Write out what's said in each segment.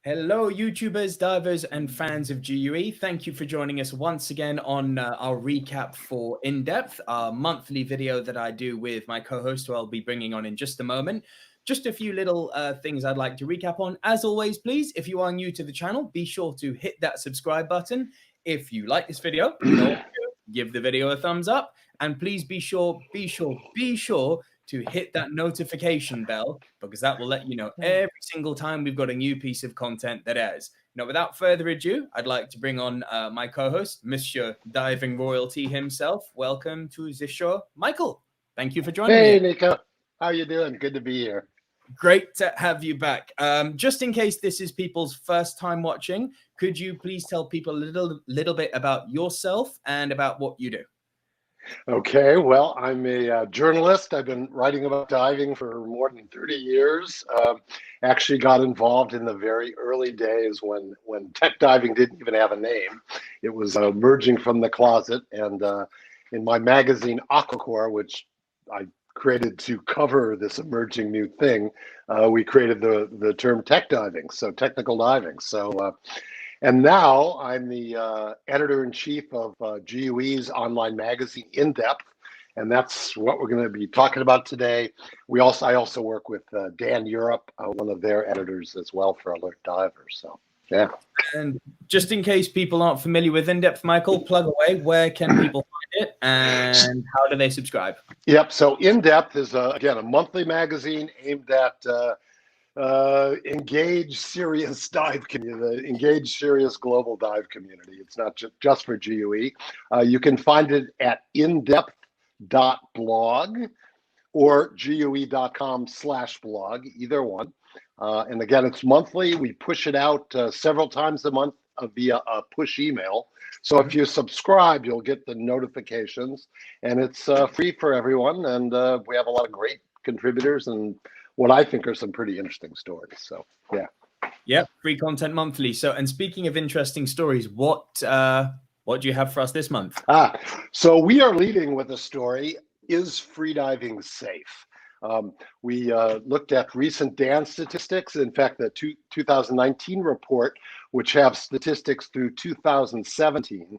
Hello, YouTubers, divers, and fans of GUE. Thank you for joining us once again on our recap for InDepth, our monthly video that I do with my co-host, who I'll be bringing on in just a moment. Just a few little things I'd like to recap on. As always, please, if you are new to the channel, be sure to hit that subscribe button. If you like this video, give the video a thumbs up, and please be sure to hit that notification bell, because that will let you know every single time we've got a new piece of content that airs. Now, without further ado, I'd like to bring on my co-host, Monsieur Diving Royalty himself. Welcome to the show, Michael. Thank you for joining me. Hey, Nico. How you doing? Good to be here. Great to have you back. Just in case this is people's first time watching, could you please tell people a little bit about yourself and about what you do? Okay, well, I'm a journalist. I've been writing about diving for more than 30 years. Actually got involved in the very early days when tech diving didn't even have a name. It was emerging from the closet. And in my magazine, Aquacore, which I created to cover this emerging new thing, we created the term tech diving, so technical diving. So and now I'm the editor-in-chief of GUE's online magazine, InDepth, and that's what we're going to be talking about today. I also work with Dan Europe, one of their editors as well for Alert Divers. So, yeah. And just in case people aren't familiar with InDepth, Michael, plug away. Where can people find it, and how do they subscribe? Yep. So InDepth is again a monthly magazine aimed at engaged serious dive community, the engaged serious global dive community. It's not just for GUE. You can find it at indepth.blog or GUE.com/blog, either one. And again, it's monthly. We push it out several times a month via a push email. So if you subscribe, you'll get the notifications, and it's free for everyone. And we have a lot of great contributors and what I think are some pretty interesting stories. So, yeah. Yep, free content monthly. So, and speaking of interesting stories, what do you have for us this month? So we are leading with a story, is freediving safe? We looked at recent DAN statistics. In fact, the 2019 report, which have statistics through 2017.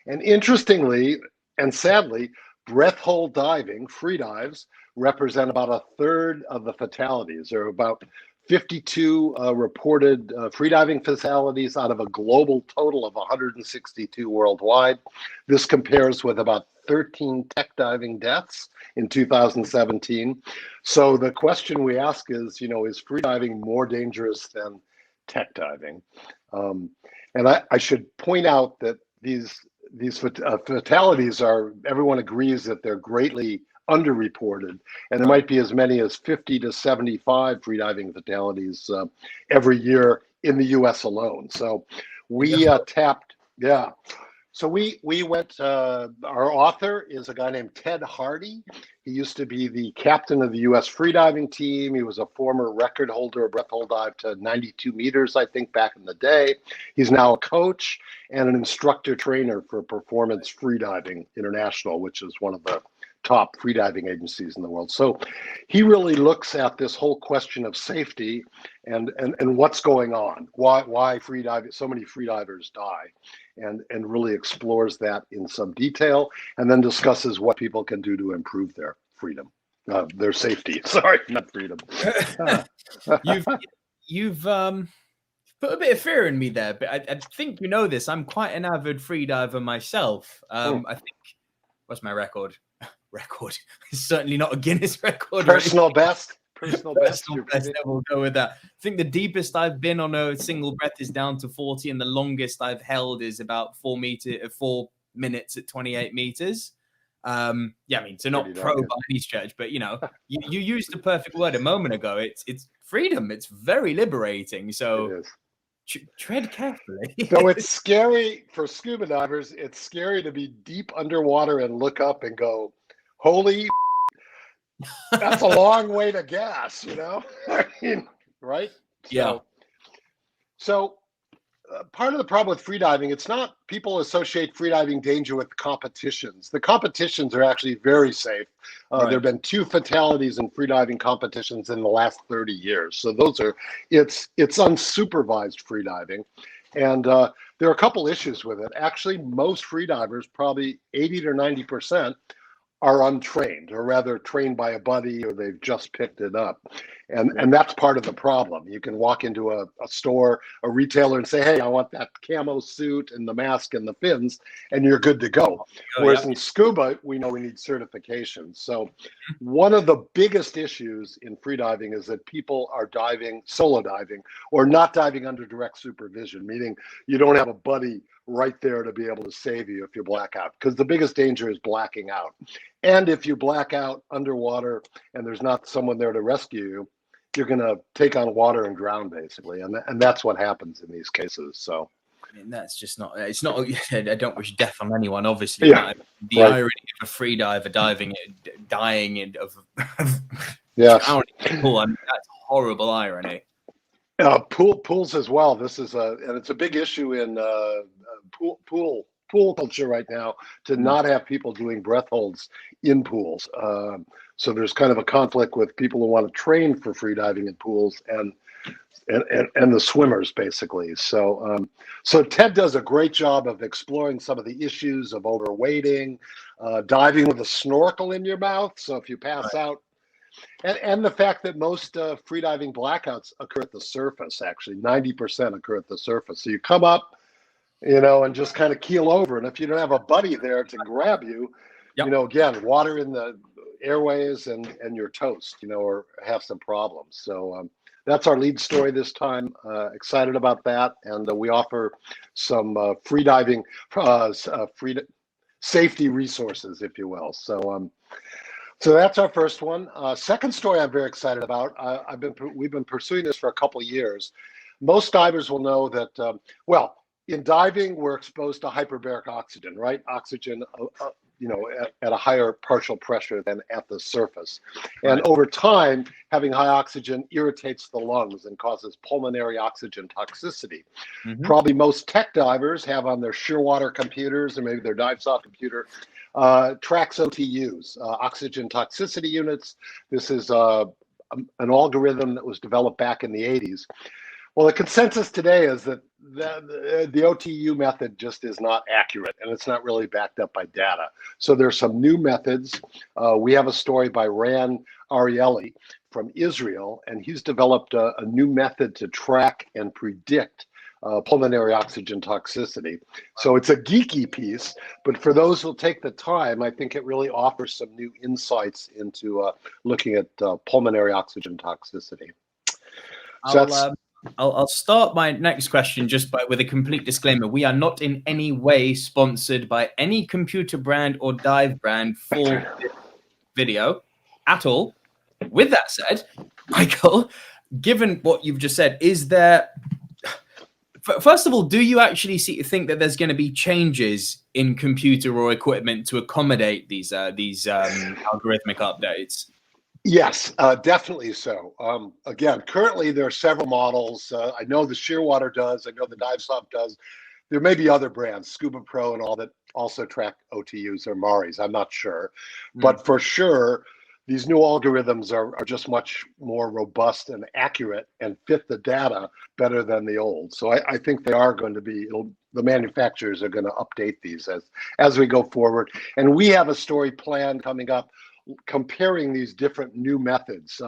And interestingly, and sadly, breath hold diving, free dives, represent about a third of the fatalities. There are about 52 reported freediving fatalities out of a global total of 162 worldwide. This compares with about 13 tech diving deaths in 2017. So the question we ask is, is freediving more dangerous than tech diving? And I should point out that these fatalities everyone agrees that they're greatly underreported, and there might be as many as 50 to 75 freediving fatalities every year in the US alone. So we tapped, yeah. So we went, our author is a guy named Ted Hardy. He used to be the captain of the US freediving team. He was a former record holder of breath hold dive to 92 meters, I think, back in the day. He's now a coach and an instructor trainer for Performance Freediving International, which is one of the top freediving agencies in the world. So he really looks at this whole question of safety and what's going on, why so many freedivers die, and really explores that in some detail, and then discusses what people can do to improve their freedom, their safety. Sorry, not freedom. You've put a bit of fear in me there, but I think you know this. I'm quite an avid freediver myself. I think, what's my record? It's certainly not a Guinness record. Personal best. We'll go with that. I think the deepest I've been on a single breath is down to 40, and the longest I've held is about 4 minutes at 28 meters. Yeah, I mean, so not pro by any stretch, but you used the perfect word a moment ago. It's freedom. It's very liberating. So tread carefully. So it's scary for scuba divers. It's scary to be deep underwater and look up and go, holy, that's a long way to gas, I mean, right? Yeah. So part of the problem with freediving, it's not people associate freediving danger with competitions. The competitions are actually very safe. There have been 2 fatalities in freediving competitions in the last 30 years. So those are, it's unsupervised freediving. And there are a couple issues with it. Actually, most freedivers, probably 80 to 90%, are untrained, or rather trained by a buddy, or they've just picked it up. And that's part of the problem. You can walk into a store, a retailer, and say, hey, I want that camo suit and the mask and the fins, and you're good to go. Whereas in scuba, we know we need certification. So one of the biggest issues in freediving is that people are diving, solo diving, or not diving under direct supervision, meaning you don't have a buddy right there to be able to save you if you black out, because the biggest danger is blacking out. And if you black out underwater and there's not someone there to rescue you, you're going to take on water and drown, basically. And that's what happens in these cases. So I mean, that's just not, it's not, I don't wish death on anyone, obviously. Yeah. The irony of a free diver dying of drowning people, I mean, that's horrible irony. Pools as well. This is and it's a big issue in pool culture right now, to not have people doing breath holds in pools. So there's kind of a conflict with people who want to train for freediving in pools and the swimmers, basically. So Ted does a great job of exploring some of the issues of overweighting, diving with a snorkel in your mouth. So if you pass out, and the fact that most freediving blackouts occur at the surface, actually 90% occur at the surface. So you come up, and just kind of keel over. And if you don't have a buddy there to grab you, again, water in the airways and you're toast, or have some problems. So that's our lead story this time. Excited about that. And we offer some freediving safety resources, if you will. So that's our first one. Second story I'm very excited about. We've been pursuing this for a couple of years. Most divers will know that, in diving, we're exposed to hyperbaric oxygen, right? Oxygen, at a higher partial pressure than at the surface. And over time, having high oxygen irritates the lungs and causes pulmonary oxygen toxicity. Probably most tech divers have on their Shearwater computers, or maybe their DiveSoft computer, tracks OTUs, oxygen toxicity units. This is an algorithm that was developed back in the 80s. Well, the consensus today is that the OTU method just is not accurate, and it's not really backed up by data. So there's some new methods. We have a story by Ran Ariely from Israel, and he's developed a new method to track and predict pulmonary oxygen toxicity. So it's a geeky piece, but for those who'll take the time, I think it really offers some new insights into looking at pulmonary oxygen toxicity. So I'll start my next question with a complete disclaimer. We are not in any way sponsored by any computer brand or dive brand for this video at all. With that said, Michael, given what you've just said, is there, first of all, do you actually think that there's going to be changes in computer or equipment to accommodate these algorithmic updates? Yes, definitely so. Again, currently there are several models. I know the Shearwater does. I know the DiveSoft does. There may be other brands, Scuba Pro and all, that also track OTUs or MARIs. I'm not sure. But for sure, these new algorithms are just much more robust and accurate and fit the data better than the old. So I think they are going to be, the manufacturers are going to update these as we go forward. And we have a story planned coming up comparing these different new methods.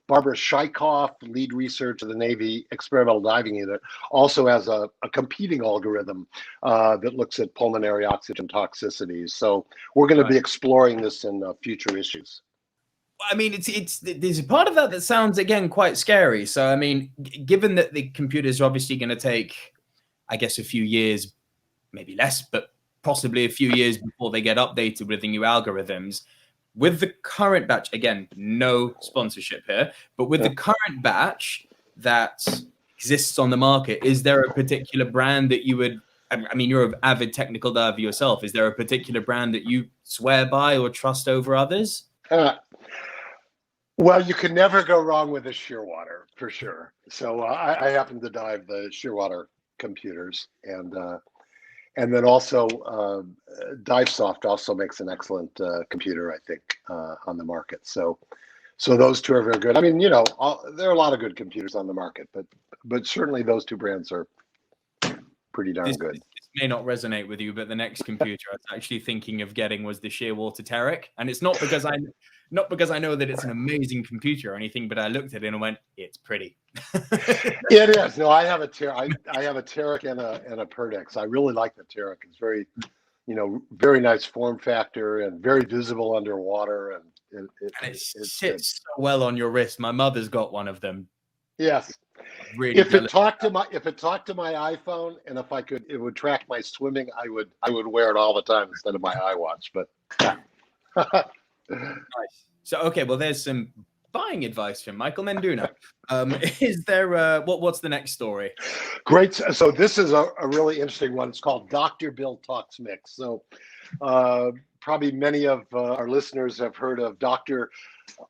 Barbara Scheikoff, lead researcher of the Navy Experimental Diving Unit, also has a competing algorithm that looks at pulmonary oxygen toxicities. So we're going to be exploring this in future issues. I mean, there's a part of that sounds, again, quite scary. So, I mean, given that the computers are obviously going to take, I guess, a few years, maybe less, but possibly a few years before they get updated with the new algorithms. With the current batch, again, no sponsorship here, but with the current batch that exists on the market, is there a particular brand that you would, I mean, you're an avid technical diver yourself. Is there a particular brand that you swear by or trust over others? Well, you can never go wrong with a Shearwater, for sure. So I happen to dive the Shearwater computers, and then also DiveSoft also makes an excellent computer, I think, on the market. So those two are very good. I mean, there are a lot of good computers on the market, but certainly those two brands are pretty darn good. This may not resonate with you, but the next computer I was actually thinking of getting was the Shearwater Terek, and it's not because I know that it's an amazing computer or anything, but I looked at it and went, it's pretty. It is. No, I have a Terek and a Purdex. I really like the Terek. It's very, very nice form factor and very visible underwater, and it sits so well on your wrist. My mother's got one of them. Yes. Really if it talked to my iPhone, and if it would track my swimming, I would wear it all the time instead of my iWatch. But nice. So okay, well, there's some buying advice from Michael Menduno. Is there what's the next story? Great. So this is a really interesting one. It's called Dr. Bill Talks Mix. So probably many of our listeners have heard of Dr.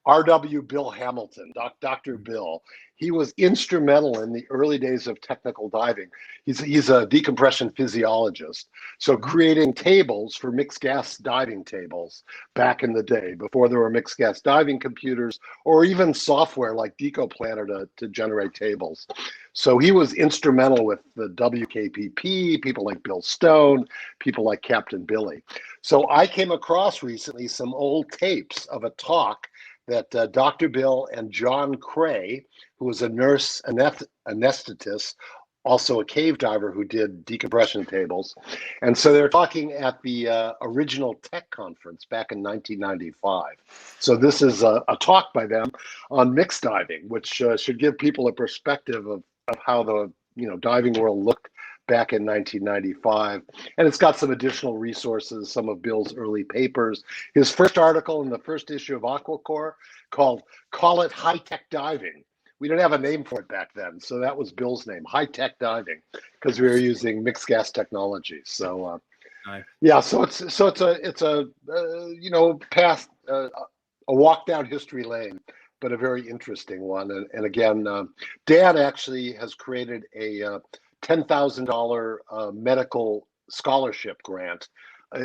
R.W. Bill Hamilton, Dr. Bill. He was instrumental in the early days of technical diving. He's a decompression physiologist. So creating tables for mixed gas diving tables back in the day, before there were mixed gas diving computers or even software like Deco Planner to generate tables. So he was instrumental with the WKPP, people like Bill Stone, people like Captain Billy. So I came across recently some old tapes of a talk that Dr. Bill and John Cray, who was a nurse anesthetist, also a cave diver who did decompression tables. And so they're talking at the original tech conference back in 1995. So this is a talk by them on mixed diving, which should give people a perspective of how the diving world looked back in 1995. And it's got some additional resources, some of Bill's early papers. His first article in the first issue of AquaCore called Call It High-Tech Diving. We didn't have a name for it back then, so that was Bill's name, High-Tech Diving, because we were using mixed gas technology. So yeah, so it's a past a walk down history lane, but a very interesting one. And again, Dan actually has created a $10,000 medical scholarship grant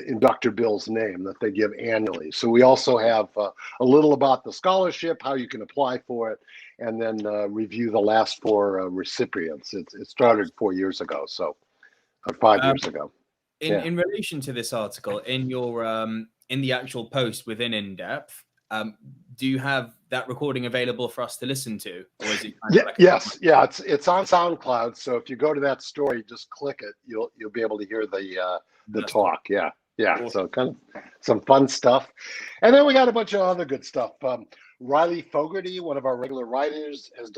in Dr. Bill's name that they give annually. So we also have a little about the scholarship, how you can apply for it, and then review the last 4 recipients. It started 4 years ago, so 5 years ago. In relation to this article, in your in the actual post within InDepth, do you have that recording available for us to listen to, or is it it's on SoundCloud, so if you go to that story, just click it, you'll be able to hear the talk. Cool. So kind of some fun stuff. And then we got a bunch of other good stuff. Riley Fogarty, one of our regular writers, has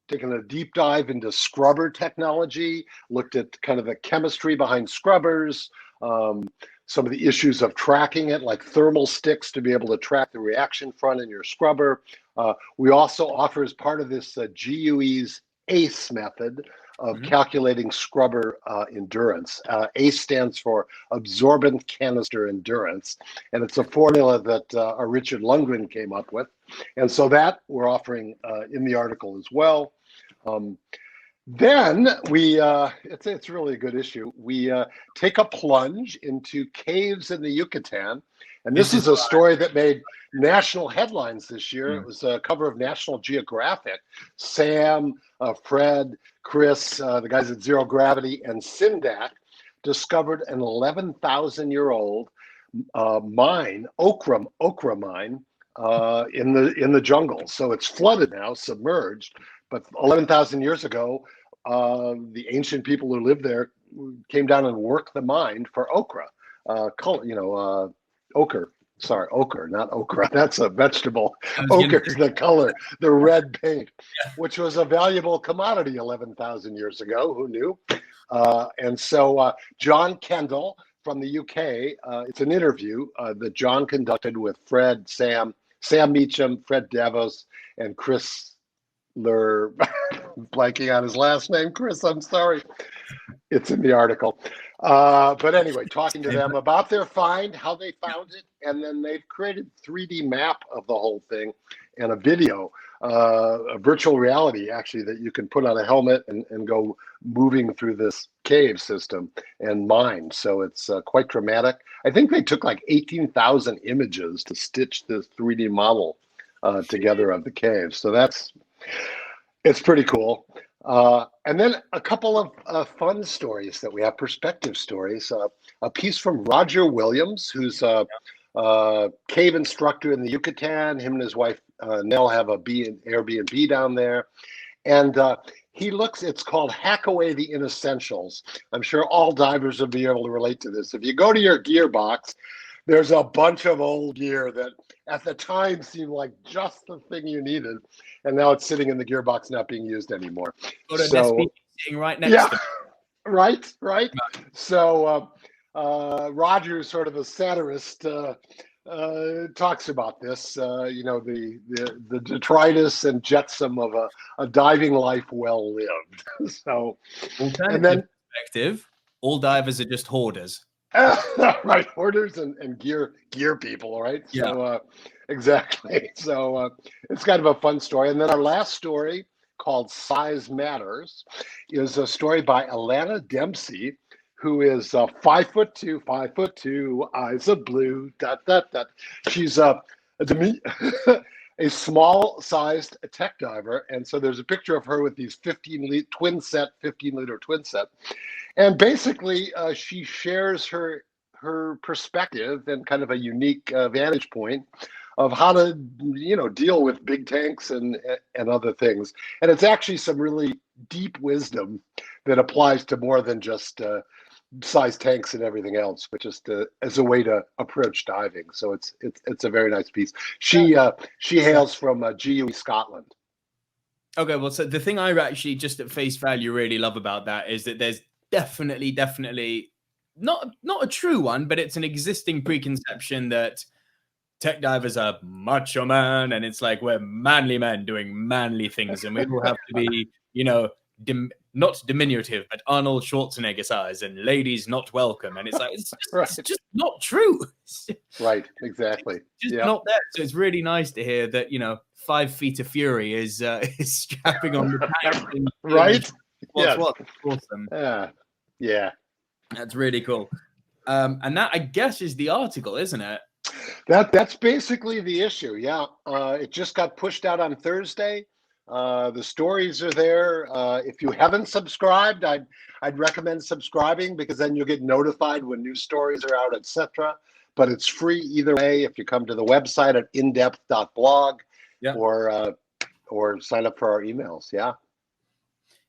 taken a deep dive into scrubber technology, looked at kind of the chemistry behind scrubbers, some of the issues of tracking it, like thermal sticks to be able to track the reaction front in your scrubber. We also offer, as part of this, GUE's ACE method of calculating scrubber endurance. ACE stands for Absorbent Canister Endurance, and it's a formula that Richard Lundgren came up with. And so that we're offering in the article as well. Then it's really a good issue. We take a plunge into caves in the Yucatan. And this is a story that made national headlines this year. It was a cover of National Geographic. Sam, Fred, Chris, the guys at Zero Gravity, and Sindak discovered an 11,000-year-old mine, ochre mine, in the jungle. So it's flooded now, submerged. But 11,000 years ago, the ancient people who lived there came down and worked the mine for ochre. Ochre. Sorry, ochre, not okra. That's a vegetable. Ochre is the color, the red paint, which was a valuable commodity 11,000 years ago. Who knew? And so John Kendall from the UK, it's an interview that John conducted with Fred, Sam Meacham, Fred Davos, and Chris blanking on his last name. Chris, I'm sorry. It's in the article. But anyway, talking to them about their find, how they found it, and then they've created 3D map of the whole thing and a video, a virtual reality actually that you can put on a helmet and go moving through this cave system and mine. So it's quite dramatic. I think they took like 18,000 images to stitch this 3D model together of the cave. So it's pretty cool. And then a couple of fun stories that we have, perspective stories. A piece from Roger Williams, who's a cave instructor in the Yucatan. Him and his wife Nell have an Airbnb down there. And it's called Hack Away the Inessentials. I'm sure all divers will be able to relate to this. If you go to your gear box, there's a bunch of old gear that at the time seemed like just the thing you needed. And now it's sitting in the gearbox, not being used anymore. So, sitting right next to right. So Roger, sort of a satirist, talks about this. The detritus and jetsam of a diving life well lived. So, and then perspective, all divers are just hoarders. Right, hoarders and gear people, right? Yeah. So exactly. So it's kind of a fun story. And then our last story, called Size Matters, is a story by Alana Dempsey, who is 5'2", eyes of blue. She's a small-sized tech diver, and so there's a picture of her with these 15-liter twin set. And basically, she shares her perspective and kind of a unique vantage point of how to, deal with big tanks and other things. And it's actually some really deep wisdom that applies to more than just size tanks and everything else, but just as a way to approach diving. So it's a very nice piece. She hails from GUE Scotland. Okay, well, so the thing I actually just at face value really love about that is that there's definitely not a true one, but it's an existing preconception that tech divers are macho man, and it's like we're manly men doing manly things, and we all have to be, not diminutive, but Arnold Schwarzenegger size, and ladies not welcome. And it's like it's just not true. Right, exactly. It's just not there. So it's really nice to hear that 5 feet of fury is strapping on the tank. Right. Awesome. Yeah. That's really cool. And that, I guess, is the article, isn't it? That's basically the issue. Yeah. It just got pushed out on Thursday. The stories are there. If you haven't subscribed, I'd recommend subscribing, because then you'll get notified when new stories are out, etc. But it's free either way if you come to the website at indepth.blog, or sign up for our emails. Yeah.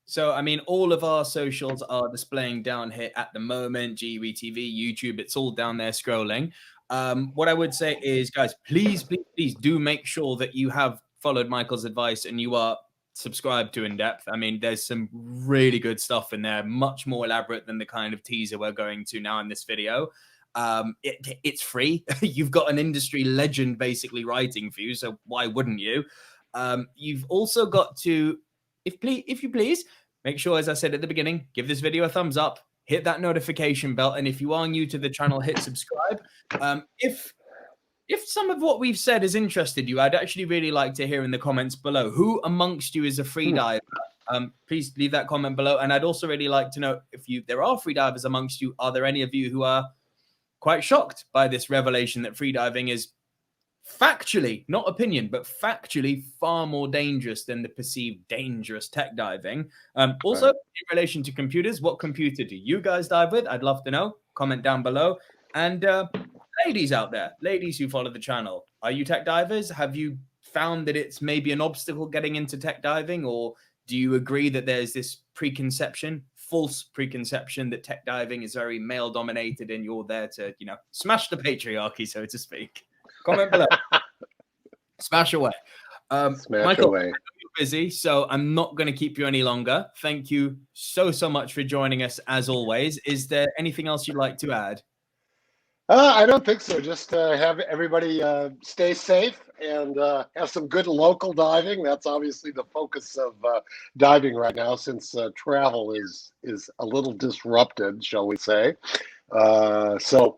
So, I mean, all of our socials are displaying down here at the moment. GUE TV, YouTube, it's all down there scrolling. What I would say is, guys, please do make sure that you have followed Michael's advice and you are subscribed to InDepth. I mean, there's some really good stuff in there, much more elaborate than the kind of teaser we're going to now in this video. It's free. You've got an industry legend basically writing for you, so why wouldn't you? You've also got to, if you please, make sure, as I said at the beginning, give this video a thumbs up, hit that notification bell, and if you are new to the channel, hit subscribe. If some of what we've said has interested you, I'd actually really like to hear in the comments below, who amongst you is a free diver? Please leave that comment below. And I'd also really like to know, if there are free divers amongst you, are there any of you who are quite shocked by this revelation that freediving is factually, not opinion, but factually far more dangerous than the perceived dangerous tech diving? Also, in relation to computers, what computer do you guys dive with? I'd love to know. Comment down below. And ladies out there, ladies who follow the channel, are you tech divers? Have you found that it's maybe an obstacle getting into tech diving, or do you agree that there's this false preconception that tech diving is very male dominated and you're there to, smash the patriarchy, so to speak? Comment below. Smash away. Michael, away. I know you're busy, so I'm not going to keep you any longer. Thank you so much for joining us as always. Is there anything else you'd like to add? I don't think so. Just have everybody stay safe and have some good local diving. That's obviously the focus of diving right now, since travel is a little disrupted, shall we say. So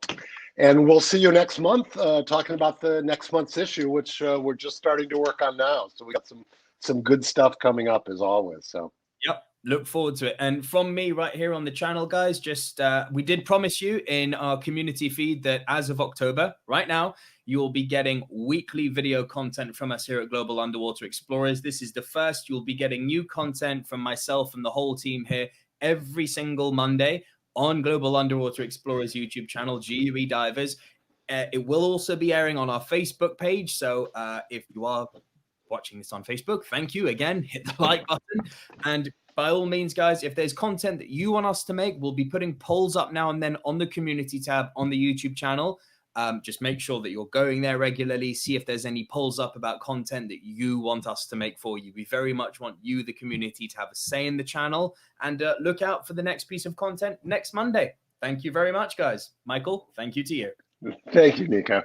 And we'll see you next month, talking about the next month's issue, which we're just starting to work on now. So we got some good stuff coming up as always. So. Yep. Look forward to it. And from me right here on the channel, guys, just we did promise you in our community feed that as of October, right now, you will be getting weekly video content from us here at Global Underwater Explorers. This is the first. You'll be getting new content from myself and the whole team here every single Monday on Global Underwater Explorers YouTube channel, GUE Divers. It will also be airing on our Facebook page. So if you are watching this on Facebook, thank you again. Hit the like button. And by all means, guys, if there's content that you want us to make, we'll be putting polls up now and then on the community tab on the YouTube channel. Just make sure that you're going there regularly. See if there's any polls up about content that you want us to make for you. We very much want you, the community, to have a say in the channel. And look out for the next piece of content next Monday. Thank you very much, guys. Michael, thank you to you. Thank you, Nico.